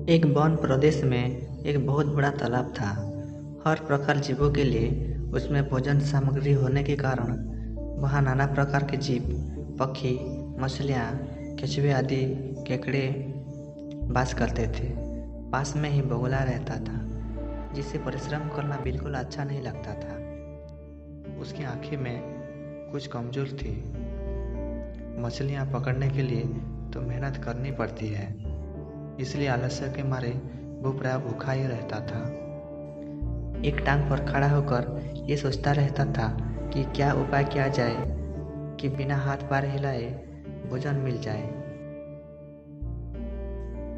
एक वन प्रदेश में एक बहुत बड़ा तालाब था। हर प्रकार जीवों के लिए उसमें भोजन सामग्री होने के कारण वहाँ नाना प्रकार के जीव, पक्षी, मछलियाँ, केंचुए आदि केकड़े वास करते थे। पास में ही बगुला रहता था, जिसे परिश्रम करना बिल्कुल अच्छा नहीं लगता था। उसकी आंखें में कुछ कमजोर थी। मछलियाँ पकड़ने के लिए तो मेहनत करनी पड़ती है, इसलिए आलस्य के मारे वो प्राय भूखा ही रहता था। एक टांग पर खड़ा होकर ये सोचता रहता था कि क्या उपाय किया जाए कि बिना हाथ पैर हिलाए भोजन मिल जाए।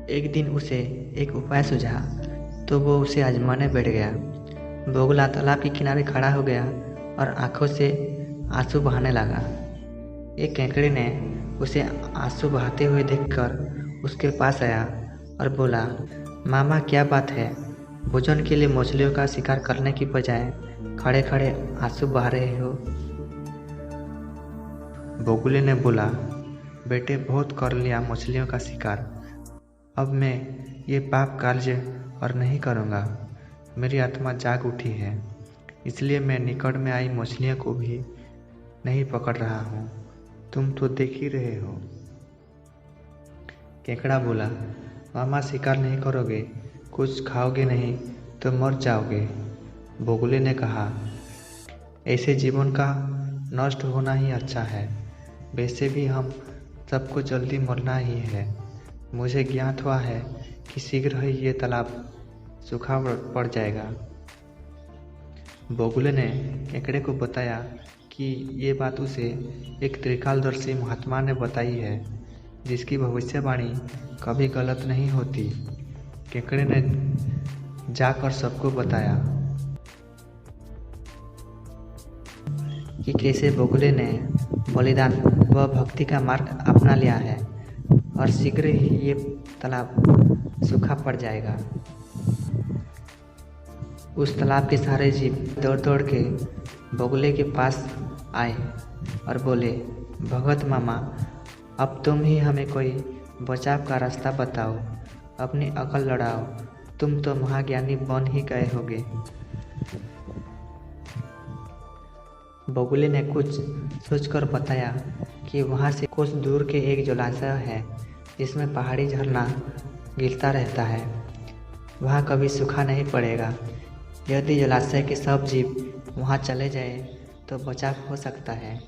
एक दिन उसे एक उपाय सूझा तो वो उसे आजमाने बैठ गया। बगुला तालाब के किनारे खड़ा हो गया और आंखों से आंसू बहाने लगा। एक केकड़े ने उसे आंसू बहाते हुए देखकर उसके पास आया और बोला, मामा क्या बात है, भोजन के लिए मछलियों का शिकार करने की बजाय खड़े खड़े आंसू बहा रहे हो। बगुले ने बोला, बेटे बहुत कर लिया मछलियों का शिकार, अब मैं ये पाप कार्य और नहीं करूँगा। मेरी आत्मा जाग उठी है, इसलिए मैं निकट में आई मछलियों को भी नहीं पकड़ रहा हूँ। तुम तो देख ही रहे हो। केकड़ा बोला, मामा शिकार नहीं करोगे, कुछ खाओगे नहीं तो मर जाओगे। बगुले ने कहा, ऐसे जीवन का नष्ट होना ही अच्छा है। वैसे भी हम सबको जल्दी मरना ही है। मुझे ज्ञात हुआ है कि शीघ्र ही ये तालाब सूखा पड़ जाएगा। बगुले ने केकड़े को बताया कि ये बात उसे एक त्रिकालदर्शी महात्मा ने बताई है, जिसकी भविष्यवाणी कभी गलत नहीं होती। केकड़े ने जाकर सबको बताया कि कैसे बगुले ने बलिदान व भक्ति का मार्ग अपना लिया है और शीघ्र ही ये तालाब सूखा पड़ जाएगा। उस तालाब के सारे जीव दौड़ दौड़ के बगुले के पास आए और बोले, भगत मामा, अब तुम ही हमें कोई बचाव का रास्ता बताओ, अपनी अकल लड़ाओ, तुम तो महाज्ञानी बन ही गए होगे। बगुले ने कुछ सोचकर बताया कि वहाँ से कुछ दूर के एक जलाशय है, जिसमें पहाड़ी झरना गिरता रहता है। वहाँ कभी सूखा नहीं पड़ेगा। यदि जलाशय के सब जीव वहाँ चले जाए तो बचाव हो सकता है।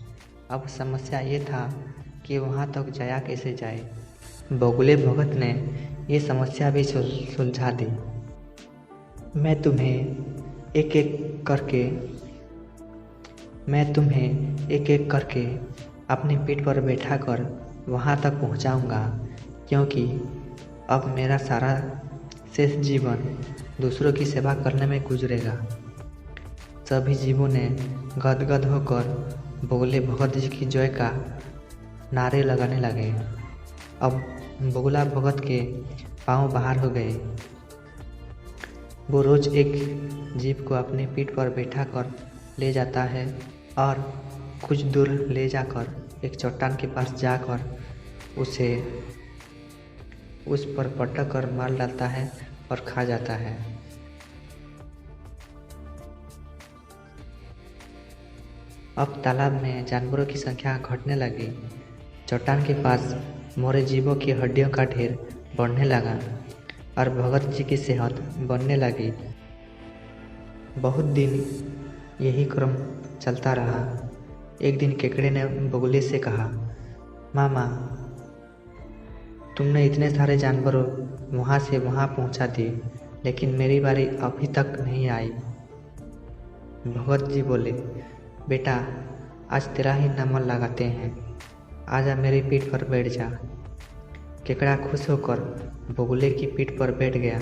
अब समस्या ये था कि वहाँ तक जाया कैसे जाए। बगुले भगत ने ये समस्या भी सुलझा दी। मैं तुम्हें एक एक करके अपनी पीठ पर बैठा कर वहाँ तक पहुँचाऊँगा, क्योंकि अब मेरा सारा शेष जीवन दूसरों की सेवा करने में गुजरेगा। सभी जीवों ने गदगद होकर बगुले भगत जी की जय का नारे लगाने लगे। अब बगुला भगत के पांव बाहर हो गए। वो रोज एक जीव को अपनी पीठ पर बैठा कर ले जाता है और कुछ दूर ले जाकर एक चट्टान के पास जाकर उसे उस पर पटक कर मार डालता है और खा जाता है। अब तालाब में जानवरों की संख्या घटने लगी। चट्टान के पास मरे जीवों की हड्डियों का ढेर बढ़ने लगा और भगत जी की सेहत बनने लगी। बहुत दिन यही क्रम चलता रहा। एक दिन केकड़े ने बगुले से कहा, मामा, तुमने इतने सारे जानवरों वहाँ से वहाँ पहुँचा दिए, लेकिन मेरी बारी अभी तक नहीं आई। भगत जी बोले, बेटा, आज तेरा ही नंबर लगाते हैं, आजा मेरी पीठ पर बैठ जा। केकड़ा खुश होकर बगुले की पीठ पर बैठ गया।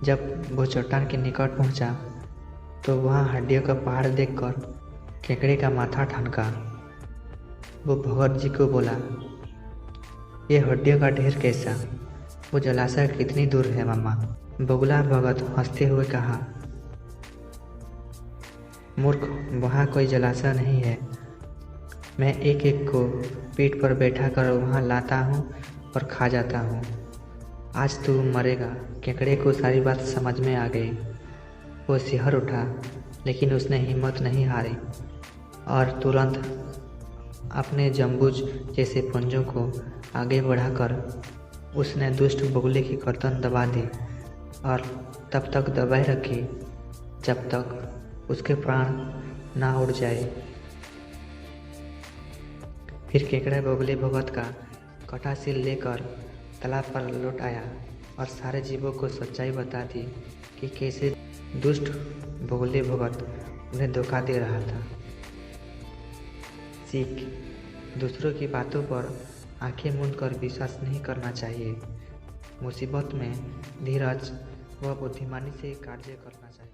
जब वो चट्टान के निकट पहुंचा तो वहाँ हड्डियों का पहाड़ देखकर केकड़े का माथा ठनका। वो भगत जी को बोला, ये हड्डियों का ढेर कैसा? वो जलाशय कितनी दूर है मामा? बगुला भगत हंसते हुए कहा, मूर्ख, वहाँ कोई जलाशय नहीं है। मैं एक एक को पीठ पर बैठा कर वहाँ लाता हूँ और खा जाता हूँ। आज तू मरेगा। केकड़े को सारी बात समझ में आ गई। वो सिहर उठा, लेकिन उसने हिम्मत नहीं हारी और तुरंत अपने जम्बूज जैसे पंजों को आगे बढ़ाकर उसने दुष्ट बगुले की गर्दन दबा दी और तब तक दबाए रखी जब तक उसके प्राण ना उड़ जाए। फिर केकड़ा बगुले भगत का कटा सिर लेकर तालाब पर लौट आया और सारे जीवों को सच्चाई बता दी कि कैसे दुष्ट बगुले भगत उन्हें धोखा दे रहा था। सीख: दूसरों की बातों पर आंखें मूंद कर विश्वास नहीं करना चाहिए। मुसीबत में धीरज व बुद्धिमानी से कार्य करना चाहिए।